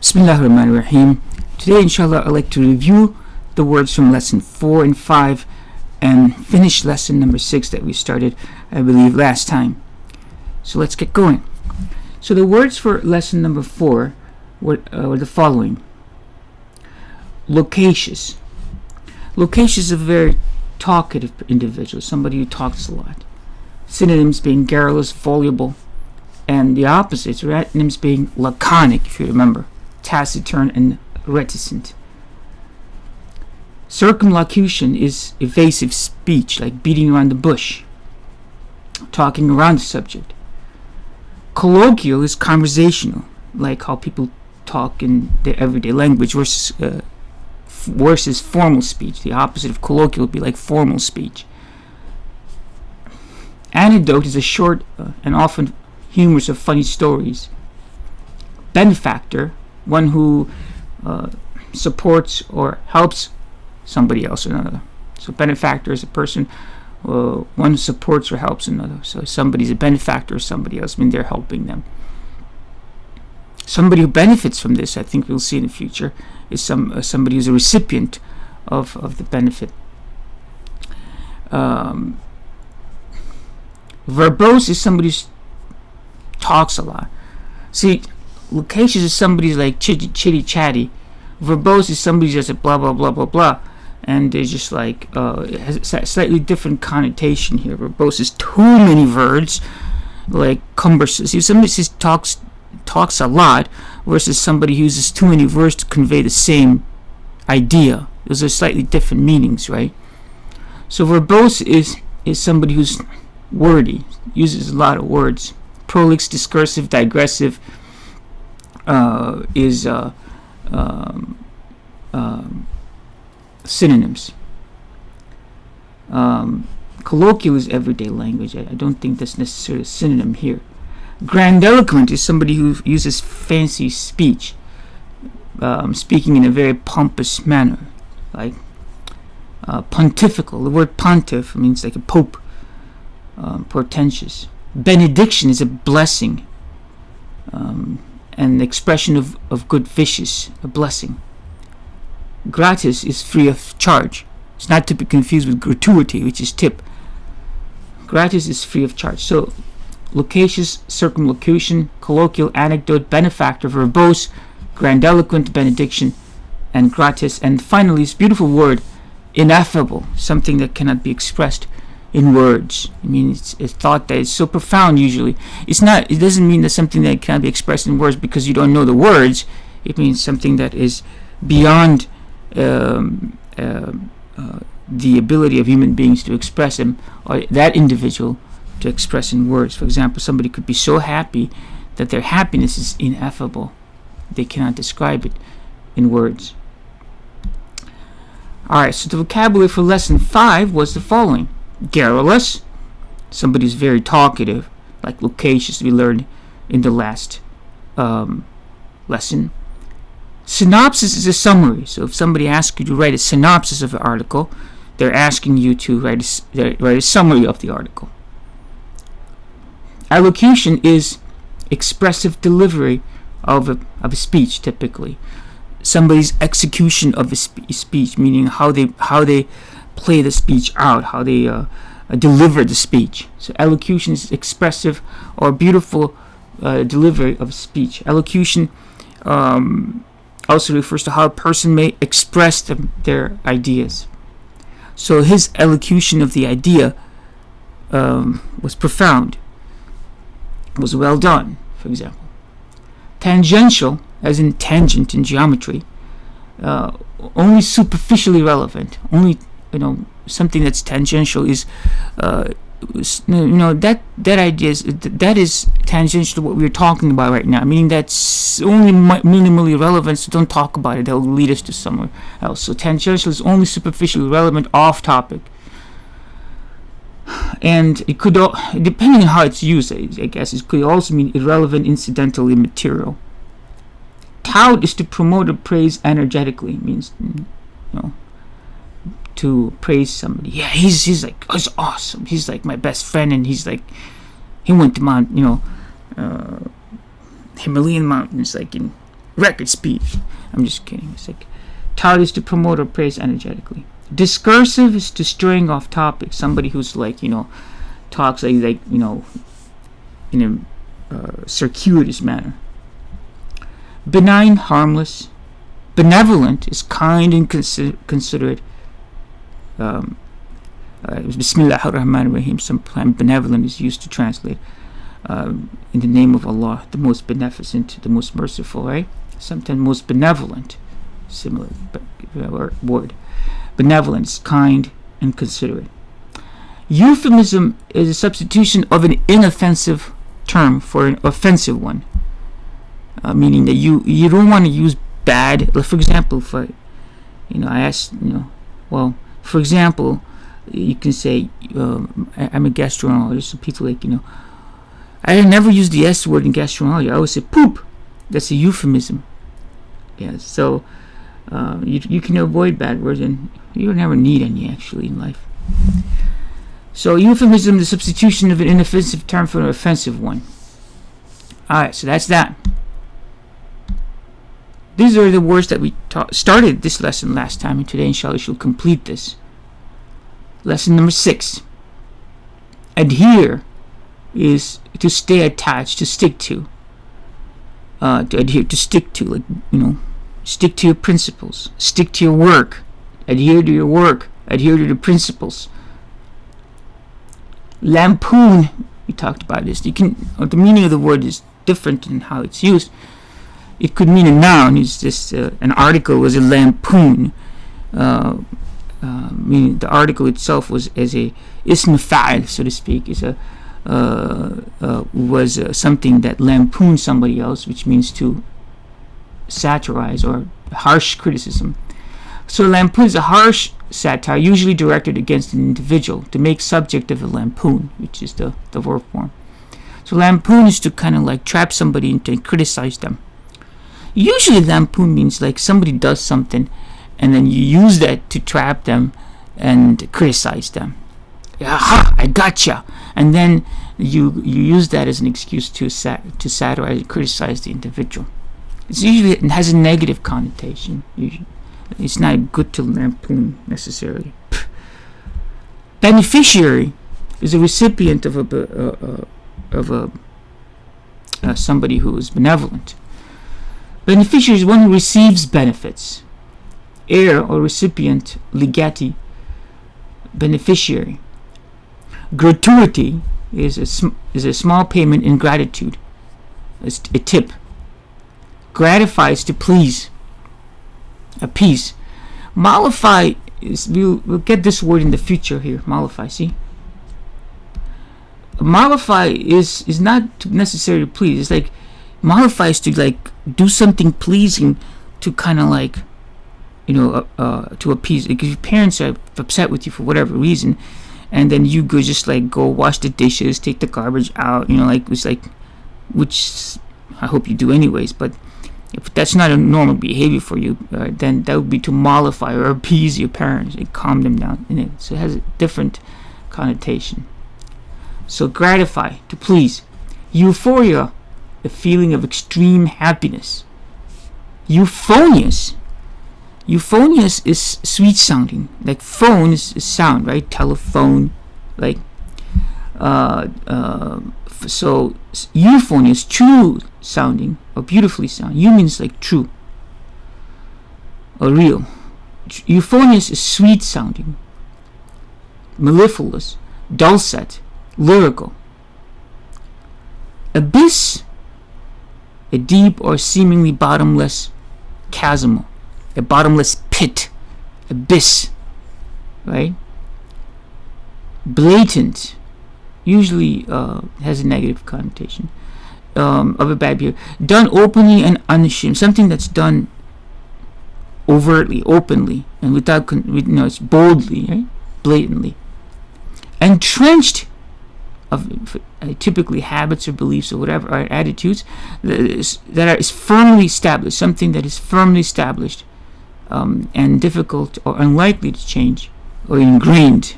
Bismillahirrahmanirrahim. Today, inshallah, I'd like to review the words from lesson 4 and 5 and finish lesson number 6 that we started, I believe, last time. So let's get going. So the words for lesson number 4 were the following. Loquacious. Loquacious is a very talkative individual, somebody who talks a lot. Synonyms being garrulous, voluble, and the opposites, antonyms being laconic, if you remember, taciturn and reticent. Circumlocution is evasive speech, like beating around the bush, talking around the subject. Colloquial is conversational, like how people talk in their everyday language, versus formal speech. The opposite of colloquial would be like formal speech. Anecdote is a short and often humorous or funny stories. Benefactor, one who supports or helps somebody else or another. So benefactor is a person, one who supports or helps another. So somebody's a benefactor of somebody else, I mean they're helping them. Somebody who benefits from this, I think we'll see in the future, is somebody who's a recipient of the benefit. Verbose is somebody who talks a lot. See, loquacious is somebody who's like chitty chatty. Verbose is somebody who's just blah blah blah blah blah, and they're just like it has a slightly different connotation here. Verbose is too many words, like cumbersome. See, if somebody says talks a lot versus somebody who uses too many words to convey the same idea. Those are slightly different meanings, right? So verbose is somebody who's wordy, uses a lot of words. Prolix, discursive, digressive is synonyms. Colloquial is everyday language. I don't think that's necessarily a synonym here. Grandiloquent is somebody who uses fancy speech, speaking in a very pompous manner, like pontifical. The word pontiff means like a pope, portentous. Benediction is a blessing, and the expression of good wishes, a blessing. Gratis is free of charge. It's not to be confused with gratuity, which is tip. Gratis is free of charge. So loquacious, circumlocution, colloquial, anecdote, benefactor, verbose, grandiloquent, benediction, and gratis. And finally, this beautiful word, ineffable, something that cannot be expressed in words. I mean, it's a thought that is so profound. Usually, it doesn't mean that something that cannot be expressed in words because you don't know the words. It means something that is beyond the ability of human beings to express them, or that individual to express in words. For example, somebody could be so happy that their happiness is ineffable. They cannot describe it in words. Alright, so the vocabulary for lesson 5 was the following. Garrulous, somebody who's very talkative, like loquacious we learned in the last lesson. Synopsis is a summary. So if somebody asks you to write a synopsis of an article, they're asking you to write a summary of the article. Elocution is expressive delivery of a speech, typically. Somebody's execution of a speech, meaning how they play the speech out, how they deliver the speech. So elocution is expressive or beautiful delivery of speech. Elocution also refers to how a person may express their ideas. So his elocution of the idea was profound, was well done, for example. Tangential, as in tangent in geometry, only superficially relevant. Only something that's tangential is that idea is tangential to what we're talking about right now, meaning that's only minimally relevant, so don't talk about it, that'll lead us to somewhere else. So tangential is only superficially relevant, off topic, and it could, depending on how it's used, I guess it could also mean irrelevant, incidental, immaterial. Tout is to promote or praise energetically. It means to praise somebody. Yeah, he's awesome. He's like my best friend, and he went to Himalayan mountains, like in record speed. I'm just kidding. It's like tout is to promote or praise energetically. Discursive is to straying off topic. Somebody who's like, talks like in a circuitous manner. Benign, harmless. Benevolent is kind and considerate. Bismillah ar-Rahman ar-Rahim. Sometimes benevolent is used to translate in the name of Allah, the most beneficent, the most merciful, right? Sometimes most benevolent, similar word. Benevolent is kind and considerate. Euphemism is a substitution of an inoffensive term for an offensive one, meaning that you don't want to use bad. For example, if I asked, well, for example, you can say, I'm a gastroenterologist, so people like, I never use the S word in gastroenterology. I always say poop. That's a euphemism. Yeah, so you can avoid bad words, and you never need any actually in life. So euphemism, the substitution of an inoffensive term for an offensive one. Alright, so that's that. These are the words that we started this lesson last time, and today inshallah she'll complete this. Lesson number 6. Adhere is to stay attached, to stick to. To adhere, to stick to, like, stick to your principles, stick to your work, adhere to your work, adhere to the principles. Lampoon, we talked about this. The meaning of the word is different in how it's used. It could mean a noun. It's just an article was a lampoon, meaning the article itself was as a ism fa'il, so to speak, is was something that lampooned somebody else, which means to satirize or harsh criticism. So lampoon is a harsh satire, usually directed against an individual, to make subject of a lampoon, which is the verb form. So lampoon is to kind of like trap somebody and to criticize them. Usually lampoon means like somebody does something and then you use that to trap them and criticize them. Aha, I gotcha. And then you use that as an excuse to satirize and criticize the individual. It has a negative connotation. It's not good to lampoon necessarily. Beneficiary is a recipient of somebody who is benevolent. Beneficiary is one who receives benefits. Heir or recipient, legati, beneficiary. Gratuity is a small payment in gratitude, a tip. Gratifies to please, appease. Mollify is, we'll get this word in the future here. Mollify, see? Mollify is not necessarily to please. It's like mollify is to like do something pleasing to kind of like to appease. Like if your parents are upset with you for whatever reason, and then you go just like go wash the dishes, take the garbage out, it's like, which I hope you do anyways, but if that's not a normal behavior for you, then that would be to mollify or appease your parents and calm them down. So it has a different connotation. So gratify, to please. Euphoria, a feeling of extreme happiness. Euphonious is sweet sounding. Like phone is sound, right? Telephone, like so euphonious, true sounding or beautifully sounding. You means like true or real. Euphonious is sweet sounding. Mellifluous, dulcet, lyrical. Abyss, a deep or seemingly bottomless chasm, a bottomless pit, abyss, right? Blatant usually has a negative connotation of a bad behavior. Done openly and unashamed, something that's done overtly, openly, and without it's boldly, right? Blatantly. Entrenched of typically habits or beliefs or whatever, or attitudes that is firmly established, something that is firmly established and difficult or unlikely to change or ingrained.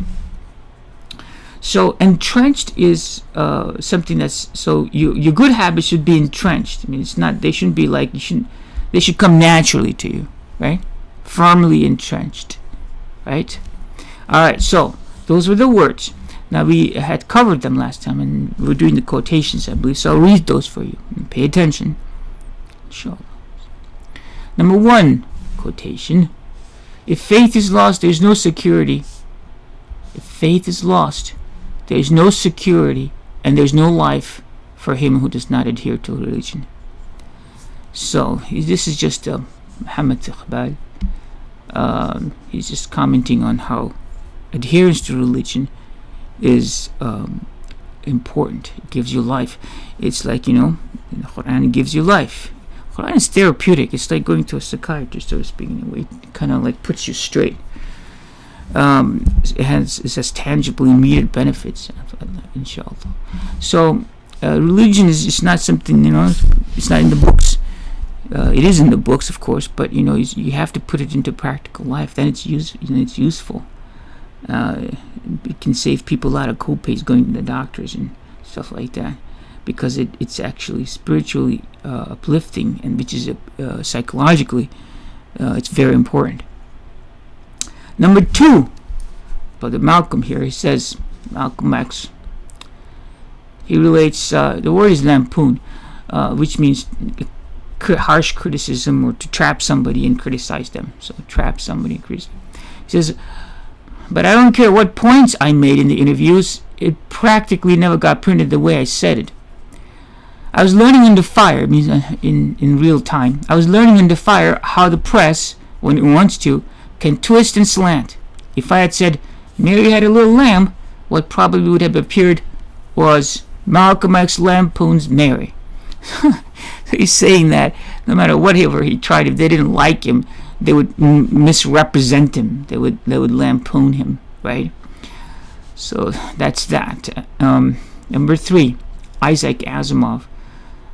So entrenched is something that's, so your good habits should be entrenched. I mean, it's not, they shouldn't be like, you shouldn't, They should come naturally to you, right? Firmly entrenched, right? All right, so those were the words. Now, we had covered them last time, and we were doing the quotations, I believe. So I'll read those for you. Pay attention. Inshallah. Number 1 quotation. If faith is lost, there is no security. If faith is lost, there is no security, and there is no life for him who does not adhere to religion. So this is just Muhammad Iqbal. He's just commenting on how adherence to religion is important. It gives you life. It's like, in the Quran, it gives you life. Quran is therapeutic. It's like going to a psychiatrist, so to speak, in a way. It kind of like puts you straight. It has tangible, immediate benefits, inshallah. So religion is not something, it's not in the books. It is in the books, of course, but you have to put it into practical life. Then it's useful. It can save people a lot of co-pays going to the doctors and stuff like that, because it's actually spiritually uplifting, and which is psychologically it's very important. Number 2, Brother Malcolm here, he says, Malcolm X, he relates, the word is lampoon, which means harsh criticism, or to trap somebody and criticize them. So trap somebody and criticize. He says, but I don't care what points I made in the interviews, it practically never got printed the way I said it. I was learning under fire, means in real time. I was learning under fire how the press, when it wants to, can twist and slant. If I had said, Mary had a little lamb, what probably would have appeared was Malcolm X lampoons Mary. So he's saying that no matter whatever he tried, if they didn't like him, they would misrepresent him. They would lampoon him, right? So that's that. Number 3, Isaac Asimov.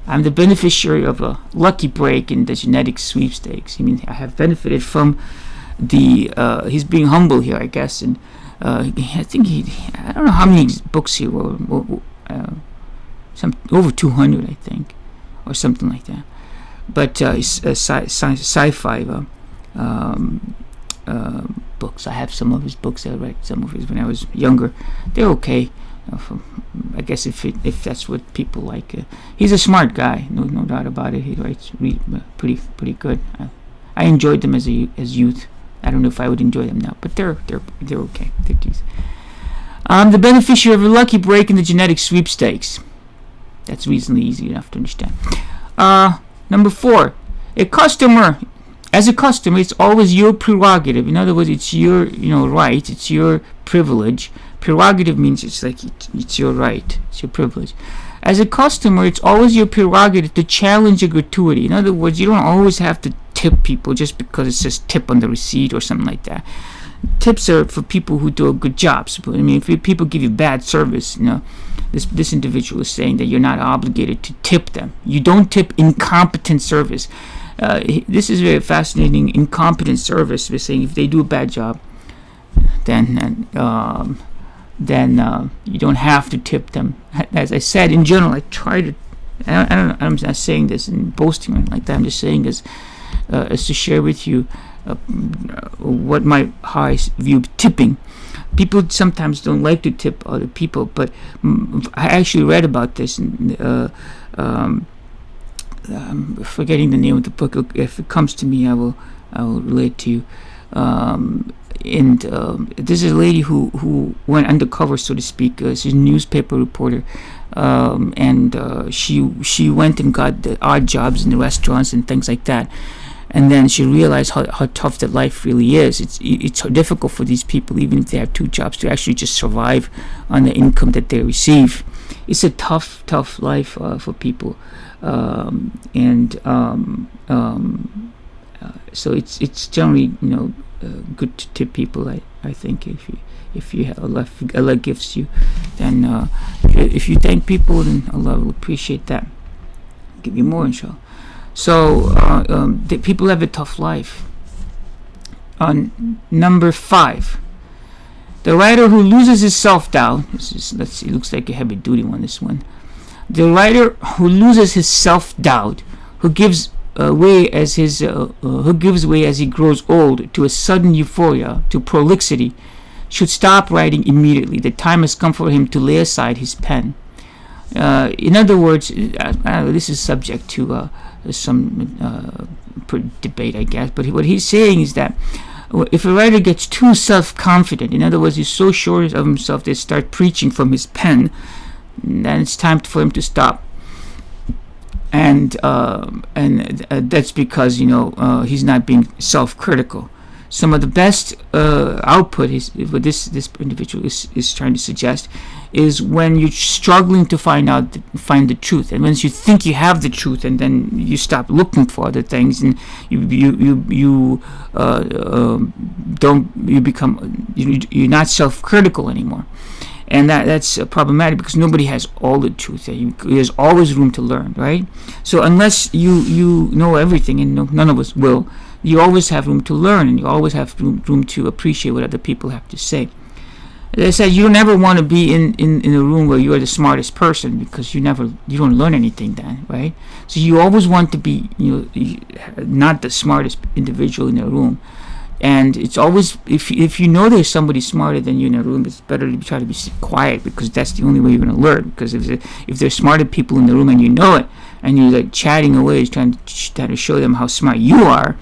I'm the beneficiary of a lucky break in the genetic sweepstakes. I have benefited from he's being humble here, I guess, and I don't know how many books he wrote, over 200, I think, or something like that. But sci-fi books. I have some of his books. I read some of his when I was younger. They're okay. I guess if that's what people like. He's a smart guy, no doubt about it. He writes pretty good. I enjoyed them as youth. I don't know if I would enjoy them now, but they're okay. They're decent. I'm the beneficiary of a lucky break in the genetic sweepstakes. That's reasonably easy enough to understand. Number 4, as a customer, it's always your prerogative. In other words, it's your right, it's your privilege. Prerogative means it's your right, it's your privilege. As a customer, it's always your prerogative to challenge a gratuity. In other words, you don't always have to tip people just because it says tip on the receipt or something like that. Tips are for people who do a good job. So, if people give you bad service, this individual is saying that you're not obligated to tip them. You don't tip incompetent service. This is very fascinating. Incompetent service. We're saying if they do a bad job, then you don't have to tip them. As I said, in general, I try to. I'm not saying this and boasting or anything like that. I'm just saying this as to share with you how I view tipping. People sometimes don't like to tip other people, but I actually read about this. I'm forgetting the name of the book. If it comes to me, I will relate to you. This is a lady who went undercover, so to speak. She's a newspaper reporter, and she went and got the odd jobs in the restaurants and things like that. And then she realized how tough that life really is. It's difficult for these people, even if they have 2 jobs, to actually just survive on the income that they receive. It's a tough life for people, so it's generally good to tip people. I think if you have Allah gives you, then if you thank people, then Allah will appreciate that, give you more, inshallah. So the people have a tough life. Number 5, the writer who loses his self-doubt. Let's see, looks like a heavy-duty one. This one, the writer who loses his self-doubt, who gives way as he grows old to a sudden euphoria, to prolixity, should stop writing immediately. The time has come for him to lay aside his pen. In other words, this is subject to some debate, I guess, but what he's saying is that if a writer gets too self-confident, in other words, he's so sure of himself they start preaching from his pen, then it's time for him to stop. And that's because he's not being self-critical. Some of the best output what this individual is trying to suggest is when you're struggling to find the truth, and once you think you have the truth, and then you stop looking for other things, and you're not self-critical anymore. And that's problematic because nobody has all the truth. There's always room to learn, right? So unless you know everything, and none of us will, you always have room to learn, and you always have room to appreciate what other people have to say. As I said, you never want to be in a room where you're the smartest person, because you don't learn anything then, right? So you always want to be not the smartest individual in the room. And it's always, if you know there's somebody smarter than you in a room, it's better to try to be quiet, because that's the only way you're going to learn. Because if there's smarter people in the room and you know it, and you're like chatting away trying to show them how smart you are,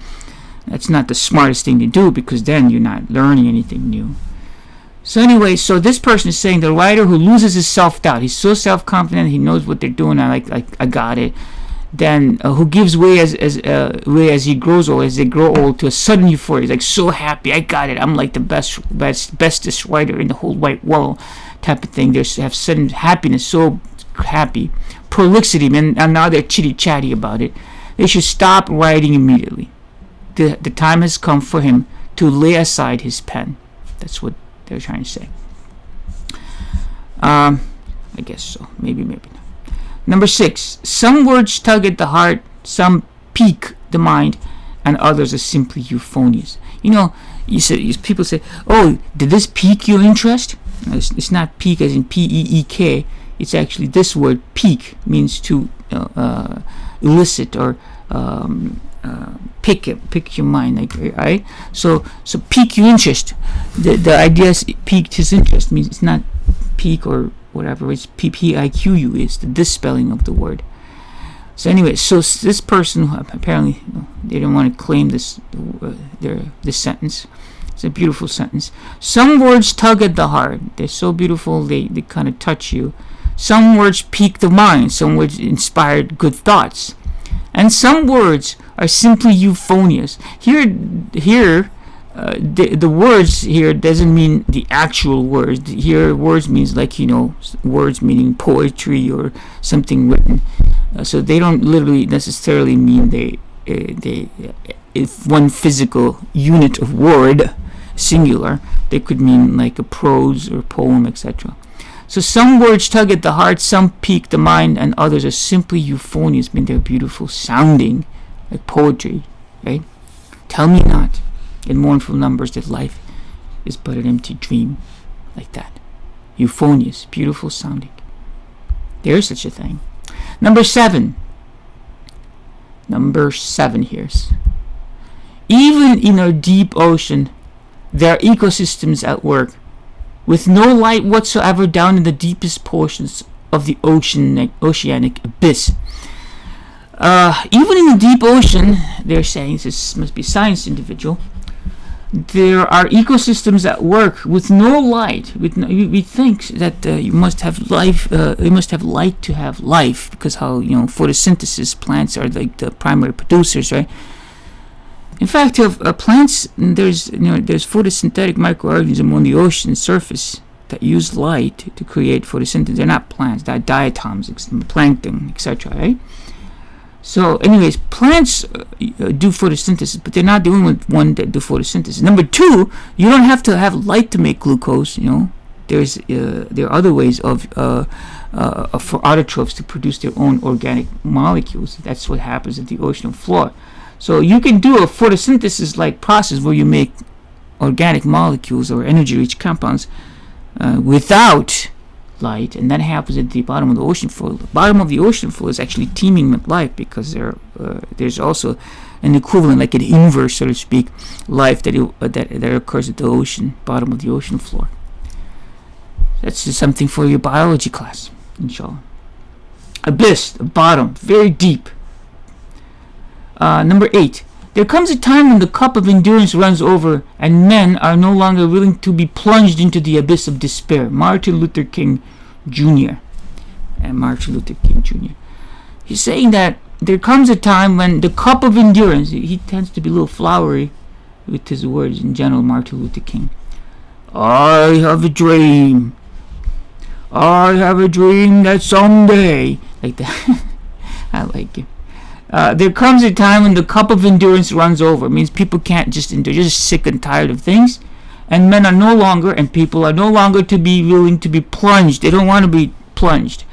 that's not the smartest thing to do, because then you're not learning anything new. So anyway, so this person is saying the writer who loses his self-doubt, he's so self-confident, he knows what they're doing, I got it, then who gives way as he grows old, as they grow old, to a sudden euphoria. He's like so happy, I got it, I'm like the bestest writer in the whole wide world, type of thing. They have sudden happiness, so happy. Prolixity, man, and now they're chitty-chatty about it. They should stop writing immediately. The time has come for him to lay aside his pen. That's what they're trying to say. I guess so. Maybe not. Number 6. Some words tug at the heart, some pique the mind, and others are simply euphonious. People say, "Oh, did this pique your interest?" It's not pique as in P-E-E-K. It's actually this word pique means to elicit or pick your mind, like, right? So pique your interest. The idea is piqued his interest means it's not pique or whatever. It's P-P-I-Q-U is this spelling of the word. So anyway, so this person apparently they didn't want to claim this sentence. It's a beautiful sentence. Some words tug at the heart. They're so beautiful. They kind of touch you. Some words pique the mind. Some words inspired good thoughts. And some words are simply euphonious. Here, the words here doesn't mean the actual words. Here, words means like words meaning poetry or something written. So they don't literally necessarily mean if one physical unit of word, singular. They could mean like a prose or poem, etc. So some words tug at the heart, some pique the mind, and others are simply euphonious, mean they're beautiful sounding, like poetry, right? Tell me not, in mournful numbers, that life is but an empty dream, like that. Euphonious, beautiful sounding. There is such a thing. Number 7 here. Even in our deep ocean, there are ecosystems at work, with no light whatsoever down in the deepest portions of the oceanic abyss. Even in the deep ocean, they're saying, this must be a science individual, there are ecosystems at work with no light. We think that you must have life. You must have light to have life, because how photosynthesis, plants are like the primary producers, right? In fact, plants, there's photosynthetic microorganisms on the ocean surface that use light to create photosynthesis. They're not plants; they're diatoms, plankton, etc. Right? So, anyways, plants do photosynthesis, but they're not the only one that do photosynthesis. Number 2, you don't have to have light to make glucose. There are other ways for autotrophs to produce their own organic molecules. That's what happens at the ocean floor. So you can do a photosynthesis-like process where you make organic molecules or energy-rich compounds without light, and that happens at the bottom of the ocean floor. The bottom of the ocean floor is actually teeming with life, because there's also an equivalent, like an inverse, so to speak, life that occurs at the bottom of the ocean floor. That's just something for your biology class, inshallah. Abyss, the bottom, very deep. Number 8. There comes a time when the cup of endurance runs over, and men are no longer willing to be plunged into the abyss of despair. Martin Luther King Jr. He's saying that there comes a time when the cup of endurance, he tends to be a little flowery with his words in general, Martin Luther King. I have a dream that someday, like that. I like it. There comes a time when the cup of endurance runs over. It means people can't just endure, just sick and tired of things. And men are no longer, and people are no longer to be willing to be plunged. They don't want to be plunged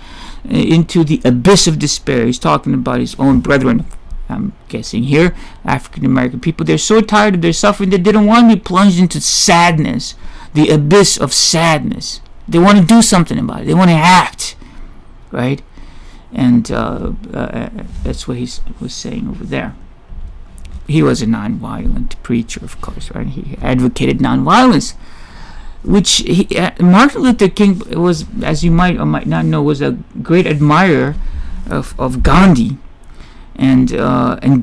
into the abyss of despair. He's talking about his own brethren, I'm guessing here, African American people. They're so tired of their suffering that they don't want to be plunged into sadness, the abyss of sadness. They want to do something about it. They want to act, right? And that's what he was saying over there. He was a non-violent preacher, of course, right? He advocated non-violence, which Martin Luther King was, as you might or might not know, was a great admirer of Gandhi, and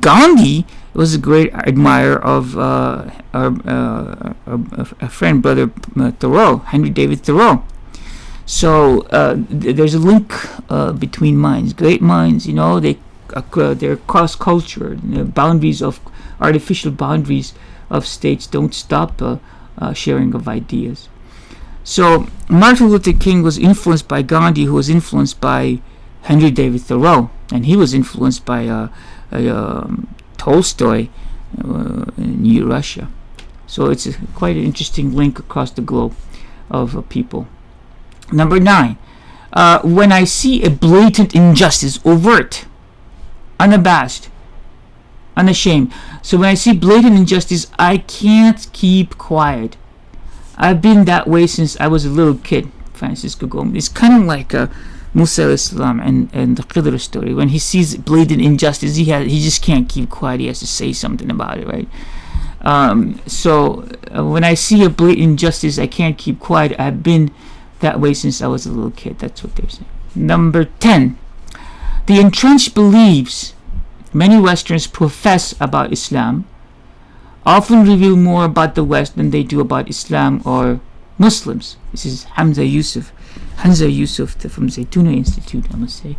Gandhi was a great admirer of a friend, brother Thoreau, Henry David Thoreau. So there's a link between minds. Great minds, they're cross-culture. Artificial boundaries of states don't stop sharing of ideas. So Martin Luther King was influenced by Gandhi, who was influenced by Henry David Thoreau, and he was influenced by Tolstoy in Russia. So it's quite an interesting link across the globe of people. Number 9, when I see a blatant injustice, overt, unabashed, unashamed. So when I see blatant injustice, I can't keep quiet. I've been that way since I was a little kid. Francisco Gomez. It's kind of like Musa al-Islam and the Khidr story. When he sees blatant injustice, he just can't keep quiet. He has to say something about it, right? So when I see a blatant injustice, I can't keep quiet. I've been that way since I was a little kid. That's what they're saying. Number 10. The entrenched beliefs many Westerns profess about Islam often reveal more about the West than they do about Islam or Muslims. This is Hamza Yusuf from Zaytuna Institute, I must say.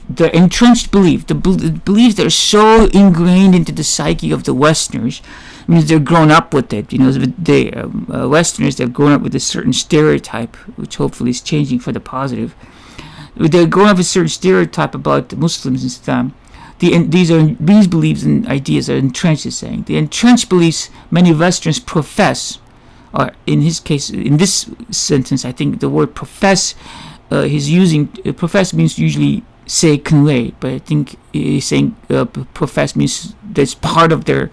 The entrenched belief, the beliefs that are so ingrained into the psyche of the Westerners, means they're grown up with it. Westerners, they've grown up with a certain stereotype, which hopefully is changing for the positive. They're grown up with a certain stereotype about the Muslims and Islam. These beliefs and ideas are entrenched, is saying. The entrenched beliefs many Westerns profess, or in his case, in this sentence, I think the word profess, he's using, profess means usually say, convey, but I think he's saying profess means that's part of their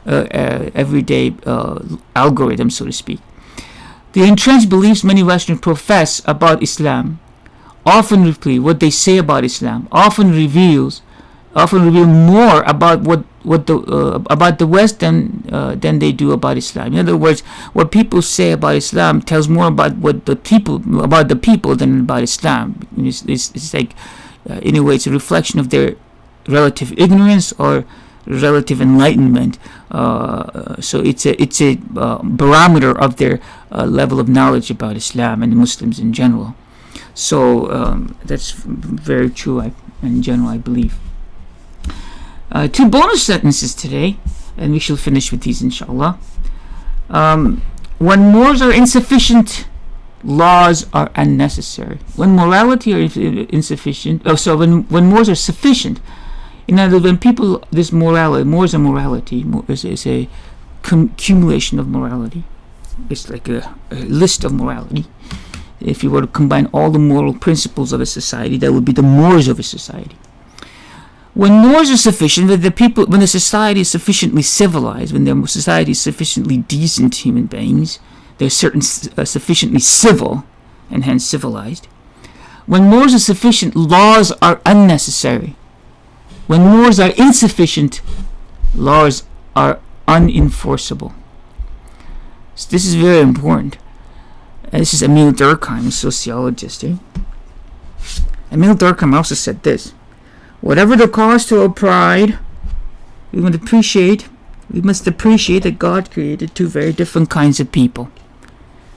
everyday algorithm, so to speak. The entrenched beliefs many Westerns profess about Islam often reveal what they say about Islam, often reveal more about about the West than they do about Islam. In other words, what people say about Islam tells more about the people than about Islam. It's like, in a way, it's a reflection of their relative ignorance or relative enlightenment. So it's a barometer of their level of knowledge about Islam and Muslims in general. So that's very true. In general, I believe. 2 bonus sentences today, and we shall finish with these, inshallah. When mores are insufficient, laws are unnecessary. When morality are insufficient, when mores are sufficient, in other words, when people, mores are morality, is a accumulation of morality. It's like a list of morality. If you were to combine all the moral principles of a society, that would be the mores of a society. When mores are sufficient, when the society is sufficiently civilized, when the society is sufficiently decent human beings, they're sufficiently civil, and hence civilized. When morals are sufficient, laws are unnecessary. When morals are insufficient, laws are unenforceable. So this is very important. This is Emile Durkheim, a sociologist. Emile Durkheim also said this: whatever the cause to our pride, we must appreciate that God created two very different kinds of people,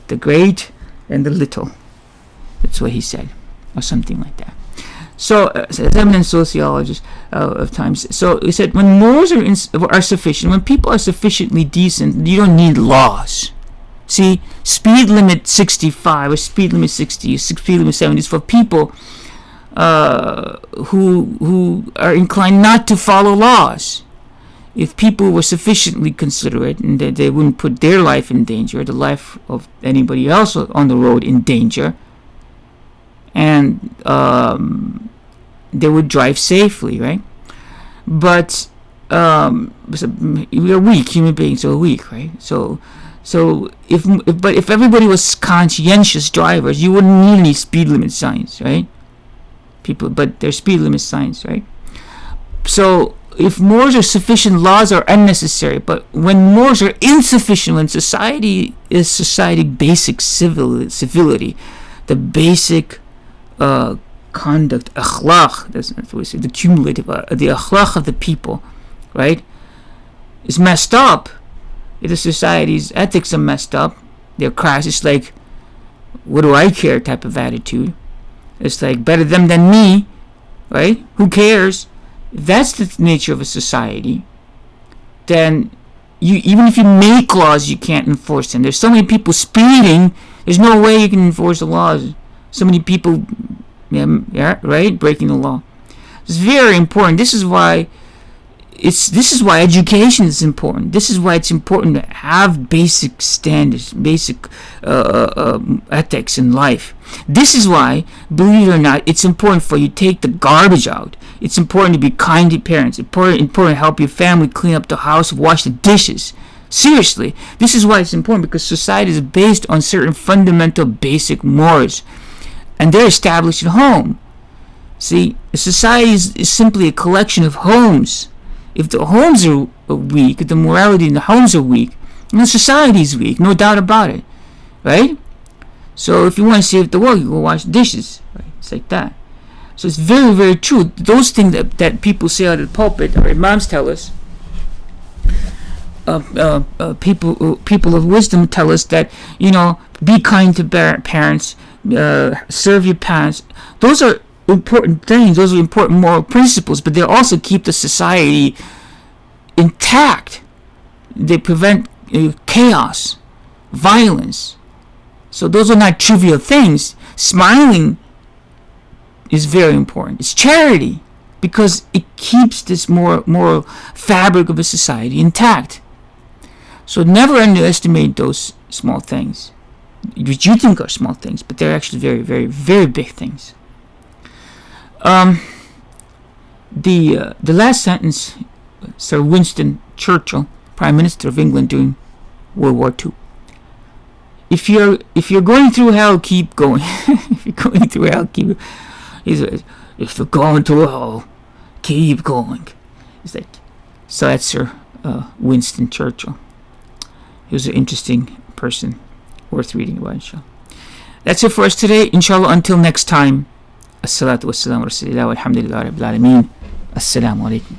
the great and the little. That's what he said, or something like that. So, as eminent sociologist of times, so he said, when morals are sufficient, when people are sufficiently decent, you don't need laws. See, speed limit 65 or speed limit 60, speed limit 70 is for people who are inclined not to follow laws. If people were sufficiently considerate and that they wouldn't put their life in danger, the life of anybody else on the road in danger, and they would drive safely, right? But we are weak, human beings are weak, right? So if everybody was conscientious drivers, you wouldn't need any speed limit signs, right? But there's speed limit signs, right? So if morals are sufficient, laws are unnecessary. But when morals are insufficient, when society basic civility, the basic conduct, akhlaq, that's what we say, the cumulative, the akhlaq of the people, right, is messed up. If the society's ethics are messed up, they're crass. It's like, what do I care type of attitude. It's like, better them than me, right? Who cares? If that's the nature of a society, then even if you make laws, you can't enforce them. There's so many people speeding, there's no way you can enforce the laws. So many people, right, breaking the law. It's very important. This is why education is important. This is why it's important to have basic standards, basic ethics in life. This is why, believe it or not, it's important for you to take the garbage out. It's important to be kind to parents. It's important to help your family clean up the house, wash the dishes. Seriously, this is why it's important, because society is based on certain fundamental basic morals, and they're established at home. See, a society is simply a collection of homes. If the homes are weak, if the morality in the homes are weak, then society is weak, no doubt about it, right? So if you want to save the world, you go wash dishes, right? It's like that. So it's very, very true. Those things that people say out of the pulpit, or imams tell us, people of wisdom tell us that, be kind to parents, serve your parents. Those are important things. Those are important moral principles, but they also keep the society intact. They prevent chaos, violence. So those are not trivial things. Smiling is very important. It's charity, because it keeps this moral fabric of a society intact. So never underestimate those small things, which you think are small things, but they're actually very, very, very big things. The last sentence, Sir Winston Churchill, Prime Minister of England during World War II. If you're going through hell, keep going. If you're going through hell, keep. If you're going through hell, keep going. It's like, so that's Sir Winston Churchill. He was an interesting person, worth reading about, inshallah. That's it for us today, inshallah. Until next time. As-salatu was-salamu ala rasulillah walhamdulillahi rabbil alameen. Assalamu alaikum.